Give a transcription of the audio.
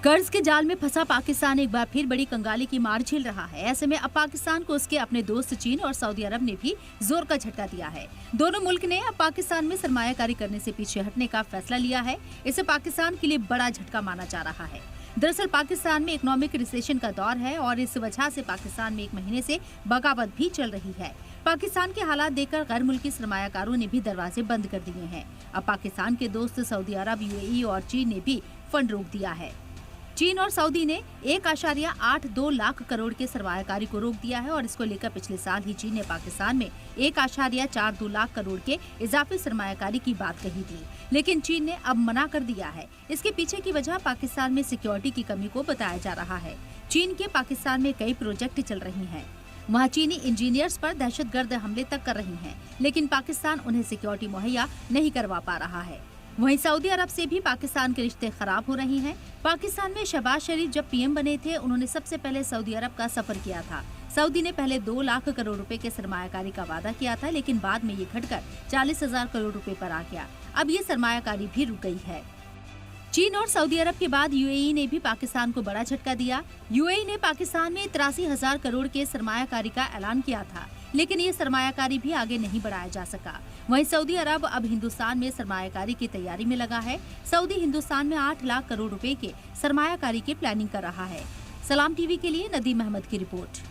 कर्ज के जाल में फंसा पाकिस्तान एक बार फिर बड़ी कंगाली की मार झेल रहा है। ऐसे में अब पाकिस्तान को उसके अपने दोस्त चीन और सऊदी अरब ने भी जोर का झटका दिया है। दोनों मुल्क ने अब पाकिस्तान में सरमायाकारी करने से पीछे हटने का फैसला लिया है। इसे पाकिस्तान के लिए बड़ा झटका माना जा रहा है। दरअसल पाकिस्तान में इकोनॉमिक रिसेशन का दौर है और इस वजह से पाकिस्तान में एक महीने से बगावत भी चल रही है। पाकिस्तान के हालात देखकर गैर मुल्की सरमायाकारों ने भी दरवाजे बंद कर दिए हैं। अब पाकिस्तान के दोस्त सऊदी अरब, यूएई और चीन ने भी फंड रोक दिया है। चीन और सऊदी ने 1.82 लाख करोड़ के सरमायाकारी को रोक दिया है और इसको लेकर पिछले साल ही चीन ने पाकिस्तान में 1.42 लाख करोड़ के इजाफी सरमायाकारी की बात कही थी, लेकिन चीन ने अब मना कर दिया है। इसके पीछे की वजह पाकिस्तान में सिक्योरिटी की कमी को बताया जा रहा है। चीन के पाकिस्तान में कई प्रोजेक्ट चल रही हैं। वहाँ चीनी इंजीनियर्स पर दहशतगर्द हमले तक कर रही हैं, लेकिन पाकिस्तान उन्हें सिक्योरिटी मुहैया नहीं करवा पा रहा है। वहीं सऊदी अरब से भी पाकिस्तान के रिश्ते खराब हो रहे हैं। पाकिस्तान में शहबाज शरीफ जब पीएम बने थे, उन्होंने सबसे पहले सऊदी अरब का सफर किया था। सऊदी ने पहले 2 लाख करोड़ रुपए के सरमायाकारी का वादा किया था, लेकिन बाद में ये घटकर 40,000 करोड़ रुपए पर आ गया। अब ये सरमायाकारी भी रुक गई है। चीन और सऊदी अरब के बाद यूएई ने भी पाकिस्तान को बड़ा झटका दिया। यूएई ने पाकिस्तान में 83,000 करोड़ के सरमायाकारी का ऐलान किया था, लेकिन ये सरमायाकारी भी आगे नहीं बढ़ाया जा सका। वहीं सऊदी अरब अब हिंदुस्तान में सरमायाकारी की तैयारी में लगा है। सऊदी हिंदुस्तान में 8 लाख करोड़ रुपए के सरमायाकारी की प्लानिंग कर रहा है। सलाम टीवी के लिए नदीम अहमद की रिपोर्ट।